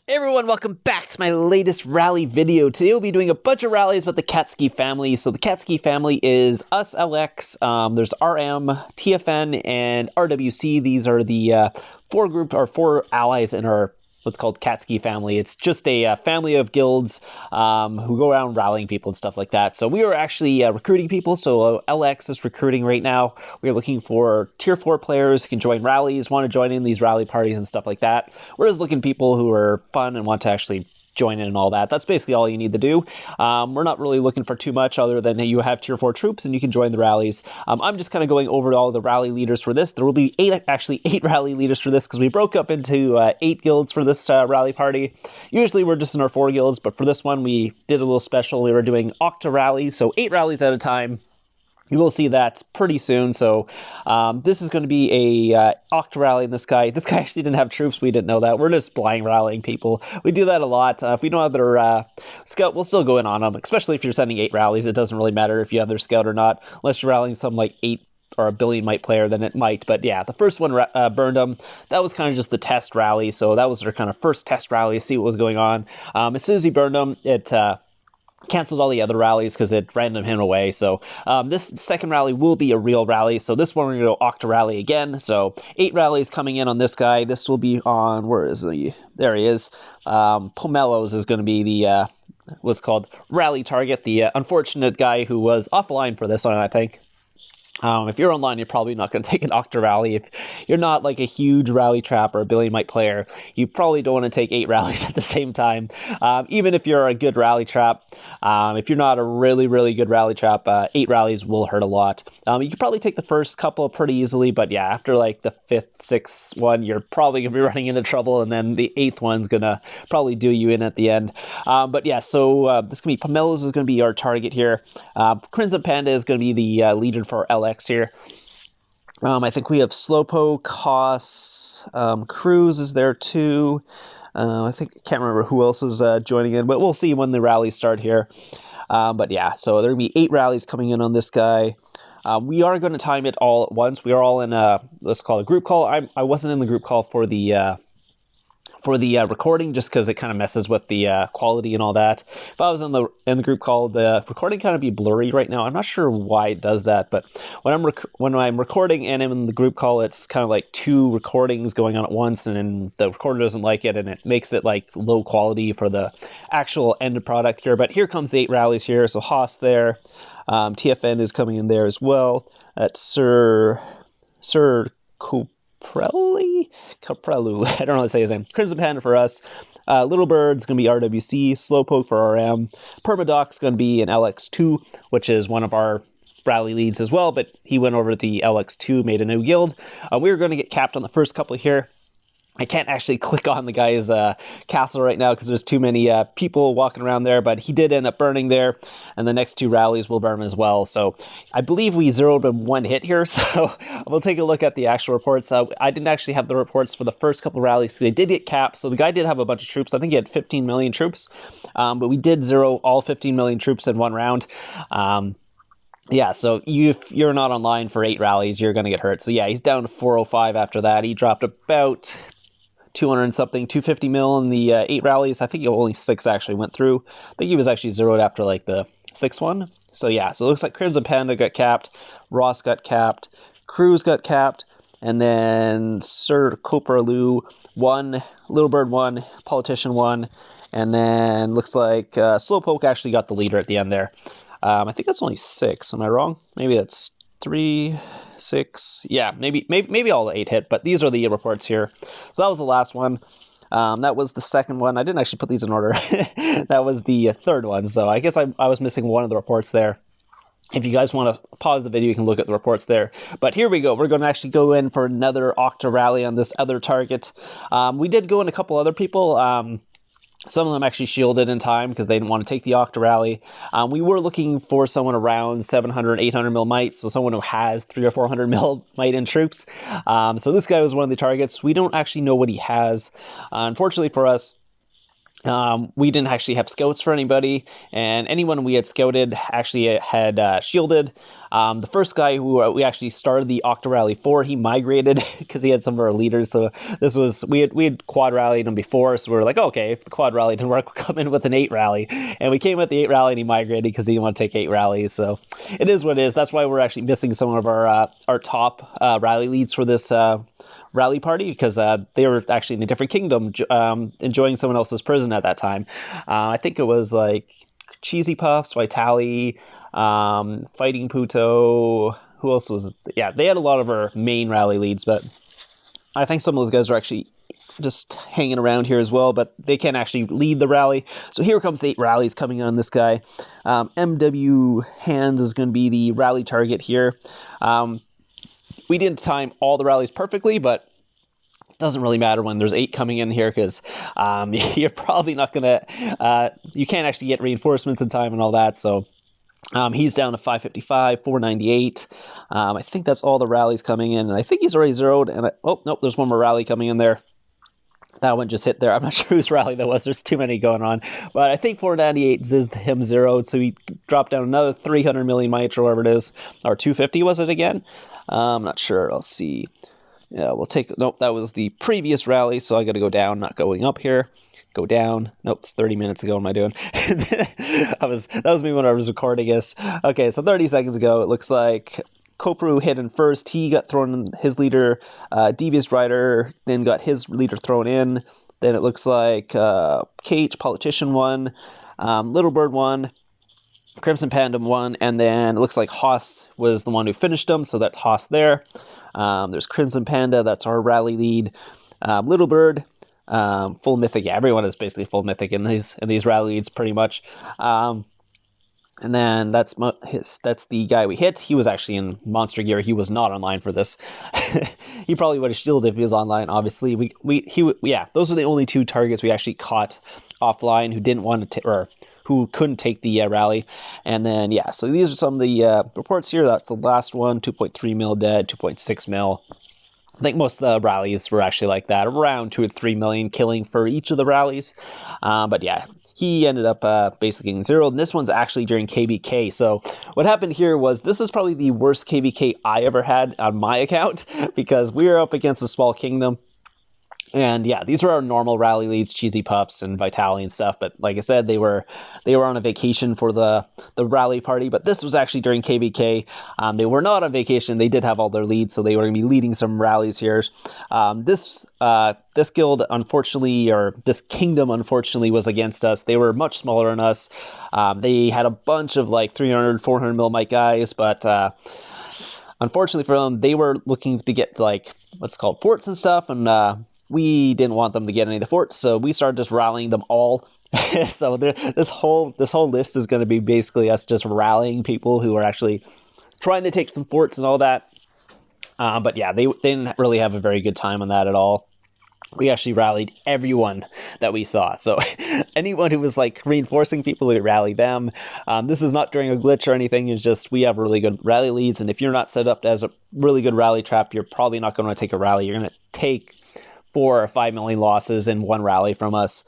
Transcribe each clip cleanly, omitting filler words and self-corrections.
Hey everyone, welcome back to my latest rally video. Today we'll be doing a bunch of rallies with the katsiki family. So the katsiki family is us, LX, there's RM, TFN, and RWC. These are the four allies in our what's called katsiki family. It's just a family of guilds who go around rallying people and stuff like that. So we are actually recruiting people. So LX is recruiting right now. We're looking for tier 4 players who can join rallies, want to join in these rally parties and stuff like that. We're just looking for people who are fun and want to actually join in and all that. That's basically all you need to do. We're not really looking for too much other than you have tier 4 troops and you can join the rallies. I'm just kind of going over all the rally leaders for this. There will be eight rally leaders for this because we broke up into 8 guilds for this rally party. Usually we're just in our 4 guilds, but for this one we did a little special. We were doing octa-rally, so 8 rallies at a time. You will see that pretty soon. So this is going to be a octa-rally in this guy. This guy actually didn't have troops. We didn't know that. We're just blind rallying people. We do that a lot. If we don't have their scout, we'll still go in on them, especially if you're sending 8 rallies. It doesn't really matter if you have their scout or not, unless you're rallying some like 8 or a billion might player, then it might. But yeah, the first one burned them. That was kind of just the test rally. So that was their kind of first test rally to see what was going on. As soon as he burned them, it canceled all the other rallies because it random him away. So this second rally will be a real rally. So this one we're going to go octa-rally again. So 8 rallies coming in on this guy. This will be on, where is he? There he is. Pomelos is going to be the what's called rally target. The unfortunate guy who was offline for this one, I think. If you're online, you're probably not going to take an octa-rally. If you're not like a huge rally trap or a billion might player, you probably don't want to take 8 rallies at the same time. Even if you're a good rally trap, if you're not a really, really good rally trap, 8 rallies will hurt a lot. You can probably take the first couple pretty easily, but yeah, after like the 5th, 6th one, you're probably going to be running into trouble, and then the 8th one's going to probably do you in at the end. But yeah, so this is going to be Pomelos is going to be our target here. Crimson Panda is going to be the leader for LX here. I think we have Slowpoke, Haas, Cruz is there too. I can't remember who else is joining in, but we'll see when the rallies start here. But yeah, so there'll be 8 rallies coming in on this guy. We are going to time it all at once. We are all in let's call it a group call. I wasn't in the group call for the recording just because it kind of messes with the quality and all that. If I was in the group call, the recording kind of be blurry right now. I'm not sure why it does that, but when I'm recording and I'm in the group call, it's kind of like 2 recordings going on at once, and then the recorder doesn't like it, and it makes it like low quality for the actual end product here. But here comes the 8 rallies here. So Haas there, TFN is coming in there as well. That's Sir Caprelli, I don't know how to say his name. Crimson Panda for us. Little Bird's going to be RWC. Slowpoke for RM. Permadoc's going to be an LX2, which is one of our rally leads as well, but he went over to the LX2, made a new guild. We were going to get capped on the first couple here. I can't actually click on the guy's castle right now because there's too many people walking around there, but he did end up burning there, and the next 2 rallies will burn as well. So I believe we zeroed him 1 hit here, so we'll take a look at the actual reports. I didn't actually have the reports for the first couple rallies, so they did get capped. So the guy did have a bunch of troops. I think he had 15 million troops, but we did zero all 15 million troops in 1 round. Yeah, so if you're not online for 8 rallies, you're going to get hurt. So yeah, he's down to 405 after that. He dropped about 200 and something, 250 mil in the 8 rallies. I think only 6 actually went through. I think he was actually zeroed after like the 6th one. So yeah, so it looks like Crimson Panda got capped, Ross got capped, Cruz got capped, and then Sir Copralu won, Little Bird won, Politician won, and then looks like Slowpoke actually got the leader at the end there. I think that's only 6. Am I wrong? Maybe that's 3, 6. Yeah, maybe all the 8 hit, but these are the reports here. So that was the last one. That was the second one. I didn't actually put these in order. That was the 3rd one. So I guess I was missing one of the reports there. If you guys want to pause the video, you can look at the reports there. But here we go. We're going to actually go in for another octa-rally on this other target. We did go in a couple other people. Some of them actually shielded in time because they didn't want to take the octa-rally. We were looking for someone around 700, 800 mil might, so someone who has 300 or 400 mil might in troops. So this guy was one of the targets. We don't actually know what he has. Unfortunately for us, We didn't actually have scouts for anybody, and anyone we had scouted actually had shielded. The first guy who we actually started the octa-rally for, he migrated because he had some of our leaders. So this was, we had quad rallied him before, so we were like, okay, if the quad rally didn't work, we'll come in with an 8 rally. And we came with the 8 rally and he migrated because he didn't want to take 8 rallies. So it is what it is. That's why we're actually missing some of our top rally leads for this rally party, because they were actually in a different kingdom, enjoying someone else's prison at that time. I think it was like Cheesy Puffs, Vitali, Fighting Puto. Who else was it? Yeah, they had a lot of our main rally leads, but I think some of those guys are actually just hanging around here as well, but they can't actually lead the rally. So here comes the 8 rallies coming on this guy. MW Hands is going to be the rally target here. We didn't time all the rallies perfectly, but it doesn't really matter when there's 8 coming in here, because you're probably not going to, you can't actually get reinforcements in time and all that. So he's down to 555, 498. I think that's all the rallies coming in, and I think he's already zeroed. And oh, nope, there's one more rally coming in there. That one just hit there. I'm not sure whose rally that was. There's too many going on. But I think 498 is him zeroed, so he dropped down another 300 million mites or whatever it is. Or 250 was it again? I'm not sure. I'll see. Yeah, we'll take... Nope, that was the previous rally, so I got to go down, not going up here. Go down. Nope, it's 30 minutes ago. What am I doing? That was me when I was recording this. Okay, so 30 seconds ago, it looks like Kopru hit in first. He got thrown in, his leader, Devious Rider, then got his leader thrown in. Then it looks like Cage, Politician won, Little Bird won, Crimson Panda won, and then it looks like Haas was the one who finished him, so that's Haas there. There's Crimson Panda, that's our rally lead. Little Bird, full mythic. Yeah, everyone is basically full mythic in these rally leads pretty much. And then that's the guy we hit. He was actually in monster gear. He was not online for this. He probably would have shielded if he was online. Obviously, yeah, those were the only 2 targets we actually caught offline who didn't want to, or who couldn't take the rally. And then yeah, so these are some of the reports here. That's the last one: 2.3 mil dead, 2.6 mil. I think most of the rallies were actually like that, around 2 to 3 million killing for each of the rallies. But yeah, he ended up basically getting zeroed. And this one's actually during KBK. So what happened here was, this is probably the worst KBK I ever had on my account, because we were up against a small kingdom. And yeah, these were our normal rally leads, Cheesy Puffs and Vitali and stuff. But like I said, they were on a vacation for the rally party. But this was actually during KVK. They were not on vacation. They did have all their leads, so they were going to be leading some rallies here. This guild, unfortunately, or this kingdom, unfortunately, was against us. They were much smaller than us. They had a bunch of like 300, 400 mil might guys, but unfortunately for them, they were looking to get like what's called forts and stuff, and we didn't want them to get any of the forts, so we started just rallying them all. So this whole list is going to be basically us just rallying people who are actually trying to take some forts and all that. But yeah, they didn't really have a very good time on that at all. We actually rallied everyone that we saw. So anyone who was like reinforcing people, we rally them. This is not during a glitch or anything. It's just we have really good rally leads. And if you're not set up as a really good rally trap, you're probably not going to take a rally. You're going to take 4 or 5 million losses in one rally from us.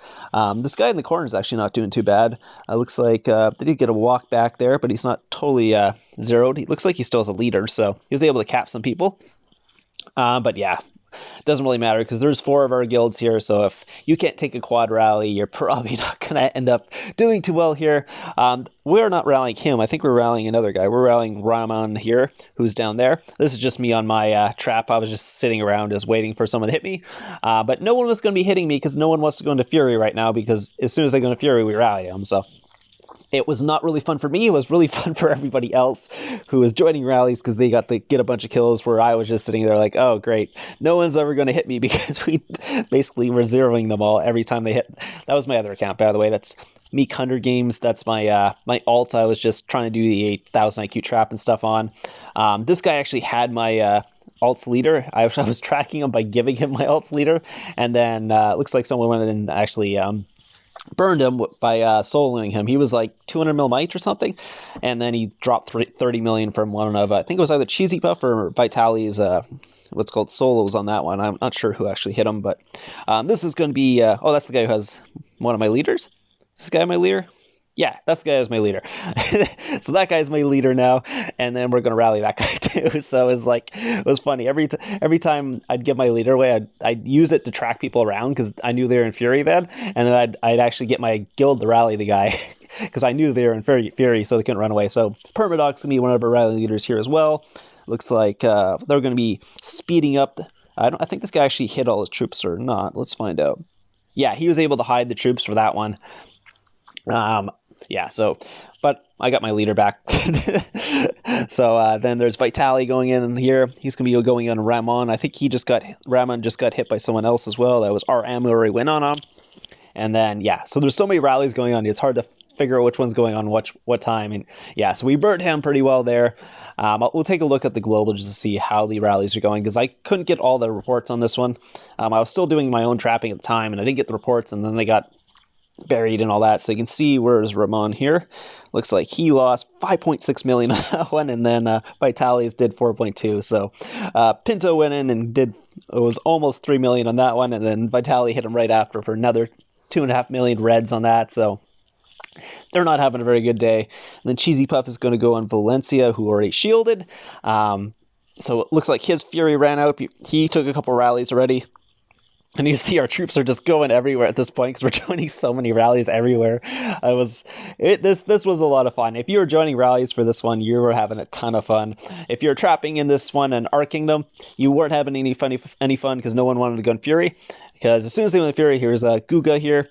This guy in the corner is actually not doing too bad. Looks like they did get a walk back there, but he's not totally zeroed. He looks like he still has a leader, so he was able to cap some people. But yeah, it doesn't really matter because there's 4 of our guilds here, so if you can't take a quad rally, you're probably not going to end up doing too well here. We're not rallying him. I think we're rallying another guy. We're rallying Rahman here, who's down there. This is just me on my trap. I was just sitting around just waiting for someone to hit me. But no one was going to be hitting me because no one wants to go into Fury right now, because as soon as they go into Fury, we rally them. So it was not really fun for me. It was really fun for everybody else who was joining rallies, because they got to get a bunch of kills where I was just sitting there like, oh, great. No one's ever going to hit me, because we basically were zeroing them all every time they hit. That was my other account, by the way. That's Meek 100 Games. That's my my alt. I was just trying to do the 8,000 IQ trap and stuff on. This guy actually had my alt's leader. I was tracking him by giving him my alt's leader. And then looks like someone went in and actually burned him by soloing him. He was like 200 mil might or something, and then he dropped 30 million from one of, I think it was either Cheesy Puff or Vitali's what's called solos on that one. I'm not sure who actually hit him, but this is going to be oh, that's the guy who has one of my leaders. Is this guy my leader? Yeah, that's the guy as my leader. So that guy's my leader now, and then we're gonna rally that guy too. So it was funny. Every time I'd give my leader away, I'd use it to track people around because I knew they were in Fury then, and then I'd actually get my guild to rally the guy because I knew they were in Fury, so they couldn't run away. So Permadoc's gonna be one of our rally leaders here as well. Looks like they're gonna be speeding up. I think this guy actually hit all his troops or not. Let's find out. Yeah, he was able to hide the troops for that one. Yeah, so, but I got my leader back. So then there's Vitali going in here. He's going to be going on Ramon. I think Ramon just got hit by someone else as well. That was RM who already went on him. And then, yeah, so there's so many rallies going on. It's hard to figure out which one's going on what time. And yeah, so we burnt him pretty well there. We'll take a look at the global just to see how the rallies are going because I couldn't get all the reports on this one. I was still doing my own trapping at the time, and I didn't get the reports, and then they got buried and all that. So you can see where's Ramon here. Looks like he lost 5.6 million on that one, and then Vitali's did 4.2. So Pinto went in and it was almost 3 million on that one, and then Vitali hit him right after for another 2.5 million reds on that. So they're not having a very good day. And then Cheesy Puff is going to go on Valencia, who already shielded. So it looks like his Fury ran out. He took a couple rallies already. And you see our troops are just going everywhere at this point because we're joining so many rallies everywhere. This was a lot of fun. If you were joining rallies for this one, you were having a ton of fun. If you're trapping in this one in our kingdom, you weren't having any fun because no one wanted to go in Fury. Because as soon as they went in Fury, here's Guga here.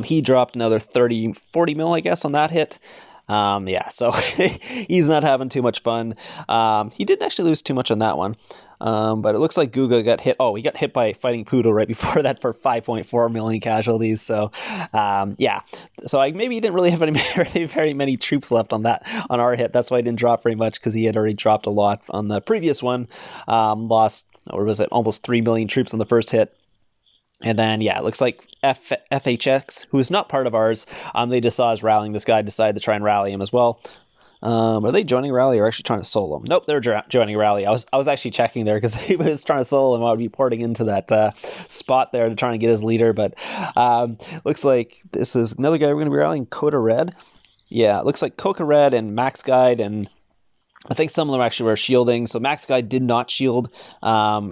He dropped another 40 mil, I guess, on that hit. Yeah, so he's not having too much fun. He didn't actually lose too much on that one. But it looks like Guga got hit. Oh, he got hit by Fighting Poodle right before that for 5.4 million casualties. So, yeah. So maybe he didn't really have very many troops left on our hit. That's why he didn't drop very much because he had already dropped a lot on the previous one. Lost, or was it almost 3 million troops on the first hit. And then, yeah, it looks like FHX, who is not part of ours, they just saw us rallying this guy, decided to try and rally him as well. Are they joining rally or actually trying to solo him? Nope, they're joining rally. I was actually checking there because he was trying to solo him. I would be porting into that spot there to try and get his leader. But looks like this is another guy we're going to be rallying, Coda Red. Yeah, it looks like Coca Red and Max Guide, and I think some of them actually were shielding. So Max Guy did not shield.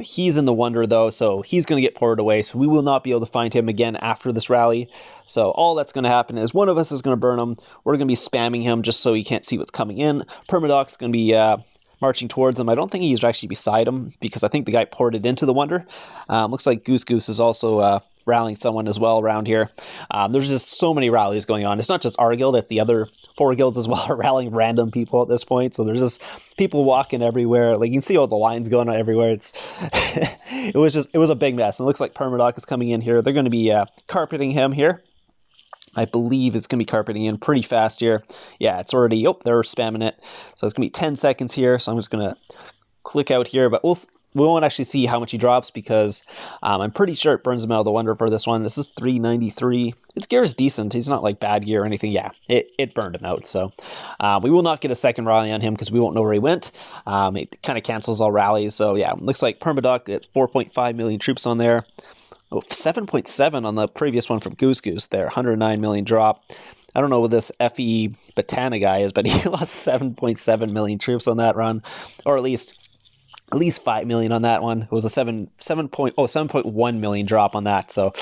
He's in the Wonder, though, so he's going to get ported away. So we will not be able to find him again after this rally. So all that's going to happen is one of us is going to burn him. We're going to be spamming him just so he can't see what's coming in. Permadoc's going to be marching towards him. I don't think he's actually beside him because I think the guy ported into the Wonder. Looks like Goose is also rallying someone as well around here. There's just so many rallies going on. It's not just our guild, it's the other 4 guilds as well are rallying random people at this point. So there's just people walking everywhere. Like you can see all the lines going on everywhere. It was a big mess. And it looks like Permadoc is coming in here. They're going to be carpeting him here. I believe it's going to be carpeting in pretty fast here. Yeah, it's already, they're spamming it. So it's going to be 10 seconds here. So I'm just going to click out here, but we won't actually see how much he drops because I'm pretty sure it burns him out of the Wonder for this one. This is 393. His gear is decent. He's not like bad gear or anything. Yeah, it burned him out. So we will not get a second rally on him because we won't know where he went. It kind of cancels all rallies. So yeah, looks like Permadoc at 4.5 million troops on there. 7.7 on the previous one from Goose there. 109 million drop. I don't know what this FE Botana guy is, but he lost 7.7 million troops on that run, or at least 5 million on that one. It was a 7.1 million drop on that. So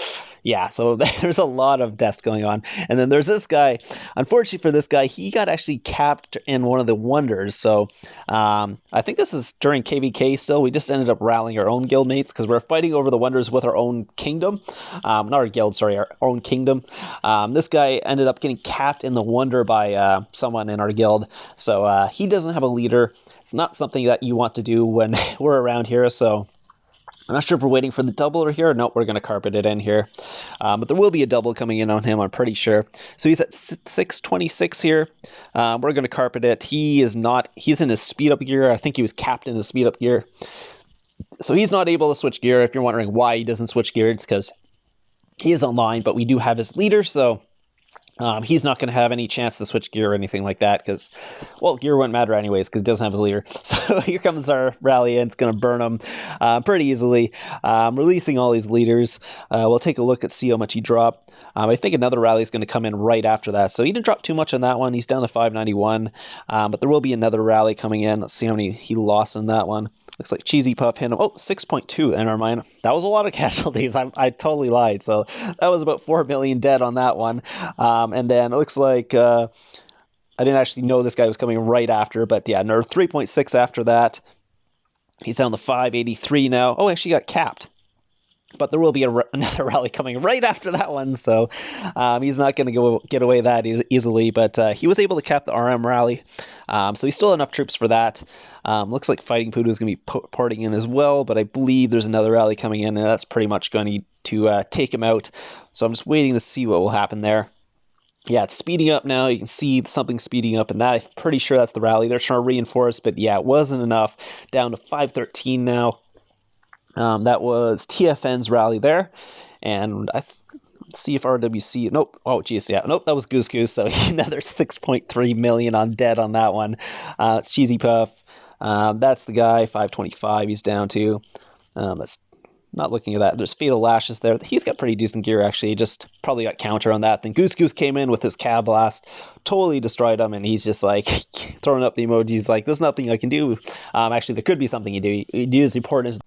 yeah, so there's a lot of deaths going on. And then there's this guy. Unfortunately for this guy, he got actually capped in one of the Wonders. So I think this is during KVK still. We just ended up rallying our own guild mates because we're fighting over the Wonders with our own kingdom. Not our guild, sorry, our own kingdom. This guy ended up getting capped in the Wonder by someone in our guild. So he doesn't have a leader. It's not something that you want to do when we're around here. So I'm not sure if we're waiting for the double or here. No, we're going to carpet it in here. But there will be a double coming in on him, I'm pretty sure. So he's at 626 here. We're going to carpet it. He's in his speed up gear. I think he was capped in his speed up gear. So he's not able to switch gear. If you're wondering why he doesn't switch gear, it's because he is online, but we do have his leader. So He's not going to have any chance to switch gear or anything like that because, well, gear wouldn't matter anyways because he doesn't have his leader. So here comes our rally and it's going to burn him pretty easily. Releasing all these leaders. We'll take a look at see how much he dropped. I think another rally is going to come in right after that. So he didn't drop too much on that one. He's down to 591. But there will be another rally coming in. Let's see how many he lost in that one. Looks like Cheesy Puff hit him. Oh, 6.2 in our mind. That was a lot of casualties. I totally lied. So that was about 4 million dead on that one. And then it looks like I didn't actually know this guy was coming right after. But yeah, another 3.6 after that. He's down to 583 now. Oh, actually got capped. But there will be another rally coming right after that one, so he's not going to get away that easily. But he was able to cap the RM rally, so he still had enough troops for that. Looks like Fighting Poodle is going to be porting in as well, but I believe there's another rally coming in, and that's pretty much going to take him out. So I'm just waiting to see what will happen there. Yeah, it's speeding up now. You can see something speeding up, and that I'm pretty sure that's the rally. They're trying to reinforce, but yeah, it wasn't enough. Down to 513 now. That was TFN's rally there, and let's see if RWC. Nope. Oh, geez, yeah. Nope. That was Goose Goose. So another 6.3 million on dead on that one. It's Cheesy Puff. That's the guy. 525. He's down to. That's not looking at that. There's Fatal Lashes there. He's got pretty decent gear actually. He just probably got counter on that. Then Goose Goose came in with his Cab Blast, totally destroyed him, and he's just like throwing up the emojis like there's nothing I can do. Actually, there could be something you do. You do is important.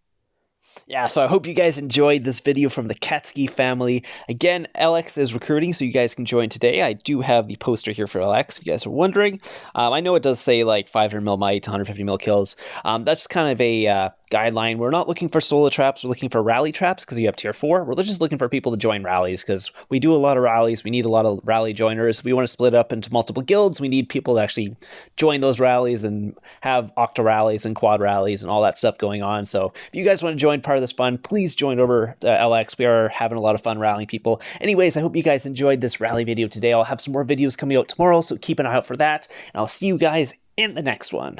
Yeah, so I hope you guys enjoyed this video from the Katsiki family. Again, LX is recruiting, so you guys can join today. I do have the poster here for LX, if you guys are wondering. I know it does say like 500 mil might, 150 mil kills. That's kind of a guideline. We're not looking for solo traps. We're looking for rally traps because you have tier 4. We're just looking for people to join rallies because we do a lot of rallies. We need a lot of rally joiners. We want to split up into multiple guilds. We need people to actually join those rallies and have octa-rallies and quad rallies and all that stuff going on. So if you guys want to join part of this fun, please join over LX. We are having a lot of fun rallying people. Anyways, I hope you guys enjoyed this rally video today. I'll have some more videos coming out tomorrow, so keep an eye out for that. And I'll see you guys in the next one.